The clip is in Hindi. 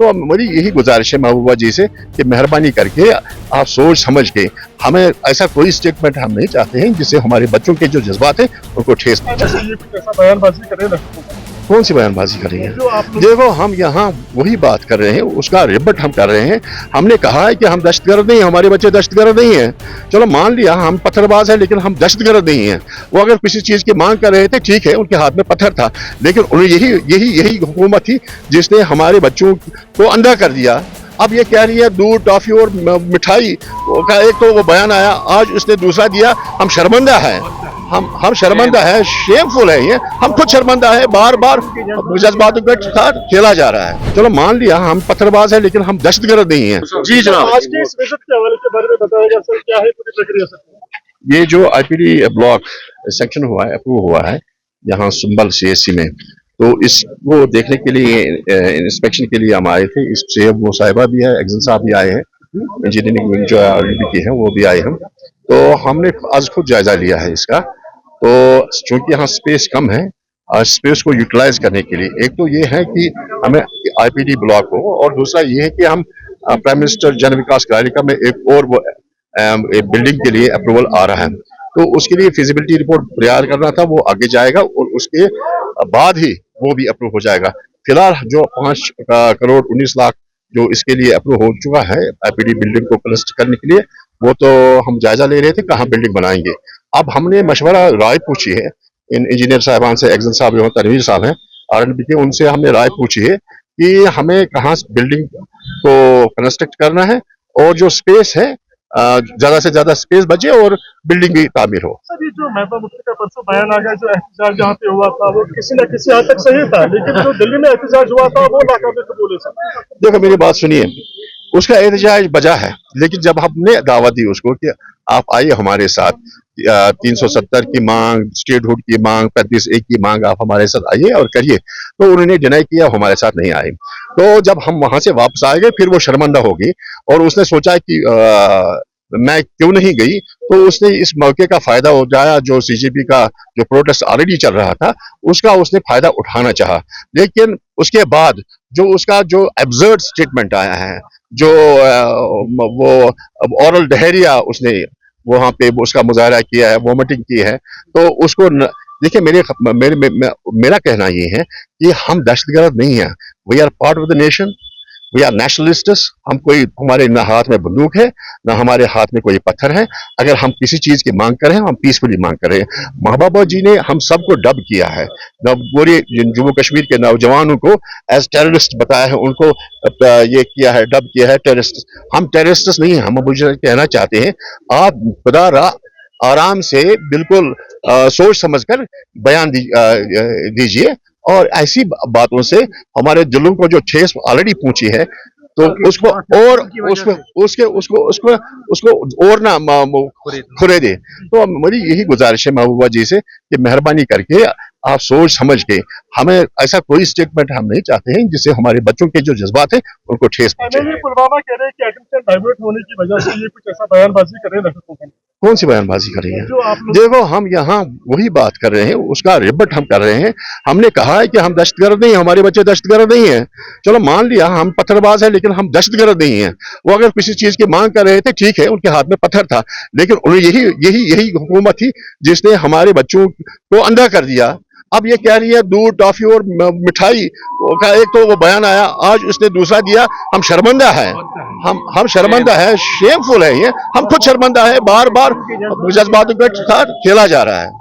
तो मेरी यही गुजारिश है महबूबा जी से कि मेहरबानी करके आप सोच समझ के हमें ऐसा कोई स्टेटमेंट हम नहीं चाहते हैं जिससे हमारे बच्चों के जो जज्बात हैं उनको ठेस पहुंचे। ये कुछ ऐसा बयानबाजी करें ना, कौन सी बयानबाजी करेंगे? जो आप लोग देखो हम यहाँ वही बात कर रहे हैं, उसका रिबट हम कर रहे हैं। हमने कहा है कि हम दहशतगर्द नहीं, हमारे बच्चे दहशतगर्द नहीं हैं। चलो मान लिया हम पत्थरबाज हैं, लेकिन हम दहशतगर्द नहीं हैं। वो अगर किसी चीज की मांग कर रहे थे, ठीक है, उनके हाथ में पत्थर था, लेकिन उन्हें यही हुकूमत थी जिसने हमारे बच्चों को अंधा कर दिया। अब ये कह रही है दूध, टॉफी और मिठाई का एक तो वो बयान आया, आज उसने दूसरा दिया। हम शर्मिंदा है, हम शर्मिंदा है, शेमफुल है ये। हम खुद शर्मिंदा है, बार बार जज्बातों के साथ खेला जा रहा है। चलो मान लिया हम पत्थरबाज है, लेकिन हम दहशतगर्द नहीं है। जी जनाब, आज के इस विजिट के हवाले के बारे में बताएगा सर, क्या है पूरी प्रक्रिया सर? ये जो आईपीडी ब्लॉक सेक्शन हुआ है, अप्रूव हुआ है यहाँ सुंबल सीएससी में, तो इसको देखने के लिए इंस्पेक्शन के लिए हम आए थे। इससे वो साहिबा भी है, एक्सन साहब भी आए हैं, इंजीनियरिंग जो आरएनबी की है वो भी आए हैं। तो हमने आज खुद जायजा लिया है इसका। तो चूंकि यहाँ स्पेस कम है, स्पेस को यूटिलाइज करने के लिए एक तो ये है कि हमें आईपीडी ब्लॉक हो, और दूसरा ये है कि हम प्राइम मिनिस्टर जन विकास कार्यक्रम में एक और वो बिल्डिंग के लिए अप्रूवल आ रहा है, तो उसके लिए फिजिबिलिटी रिपोर्ट तैयार करना था, वो आगे जाएगा और उसके बाद ही वो भी अप्रूव हो जाएगा। फिलहाल जो 5 करोड़ 19 लाख जो इसके लिए अप्रूव हो चुका है आईपीडी बिल्डिंग को क्लस्टर करने के लिए, वो तो हम जायजा ले रहे थे कहाँ बिल्डिंग बनाएंगे। अब हमने मशवरा राय पूछी है इन इंजीनियर साहबान से, एक्सन साहब जो तनवीर साहब हैं आरएनबी के, उनसे हमने राय पूछी है कि हमें कहाँ बिल्डिंग को कंस्ट्रक्ट करना है और जो स्पेस है ज्यादा से ज्यादा स्पेस बचे और बिल्डिंग भी तामीर हो। सर, ये जो महबूबा मुफ्ती का परसों बयान आ गया, जो एहतजाज जहाँ पे हुआ था वो किसी न किसी हद तक सही था, लेकिन जो दिल्ली में एहतजाज हुआ था वो नाकाबिल कबूल है सर। देखो मेरी बात सुनिए, उसका एहतजाज बजा है, लेकिन जब हमने दावत दी उसको कि आप आइए हमारे साथ, 370 की मांग, स्टेटहुड की मांग, 35A की मांग, आप हमारे साथ आइए और करिए, तो उन्होंने डिनाई किया, हमारे साथ नहीं आए। तो जब हम वहां से वापस आ गए, फिर वो शर्मिंदा हो गई और उसने सोचा कि मैं क्यों नहीं गई, तो उसने इस मौके का फायदा उठाया। जो सीजेपी का जो प्रोटेस्ट ऑलरेडी चल रहा था उसका उसने फायदा उठाना चाहा, लेकिन उसके बाद जो उसका जो एब्सर्ड स्टेटमेंट आया है, जो वो ऑरल डहेरिया उसने वहां पे उसका मुजाहरा किया है, वोमिटिंग की है, तो उसको देखिए मेरा कहना ये है कि हम दहशतगर्द नहीं है। We are part of the nation, we are nationalists. हम कोई, हमारे ना हाथ में बंदूक है ना हमारे हाथ में कोई पत्थर है। अगर हम किसी चीज की मांग कर रहे हैं, हम पीसफुली मांग कर रहे हैं। महबूबा जी ने हम सबको डब किया है, पूरे जम्मू कश्मीर के नौजवानों को एज टेररिस्ट बताया है, उनको ये किया है, डब किया है टेररिस्ट। हम टेररिस्ट नहीं हैं। हम मुझे कहना चाहते हैं, आप खुदा आराम से बिल्कुल सोच समझकर बयान दीजिए, और ऐसी बातों से हमारे दिलों को जो ठेस ऑलरेडी पहुंची है, तो उसको और उसको और ना खुरे दे। तो मेरी यही गुजारिश है महबूबा जी से कि मेहरबानी करके आप सोच समझ के हमें ऐसा कोई स्टेटमेंट हम नहीं चाहते हैं जिससे हमारे बच्चों के जो जज्बात हैं उनको ठेस पहुंचे। पुलवामा कह रहे हैं कि अटेंशन डाइवर्ट होने की वजह से ये कुछ ऐसा बयानबाजी करें ना। कौन सी बयानबाजी कर रही है? देखो हम यहाँ वही बात कर रहे हैं, उसका रिबट हम कर रहे हैं। हमने कहा है कि हम दहशतगर्द नहीं, हमारे बच्चे दहशतगर्द नहीं हैं। चलो मान लिया हम पत्थरबाज है, लेकिन हम दहशतगर्द नहीं हैं। वो अगर किसी चीज की मांग कर रहे थे, ठीक है, उनके हाथ में पत्थर था, लेकिन उन्हें यही हुकूमत थी जिसने हमारे बच्चों को अंधा कर दिया। अब ये कह रही है दूध, टॉफी और मिठाई का एक तो वो बयान आया, आज उसने दूसरा दिया। हम शर्मिंदा है, हम शर्मिंदा है, शेमफुल है ये। हम खुद शर्मिंदा है, बार बार जज्बातों के साथ खेला जा रहा है।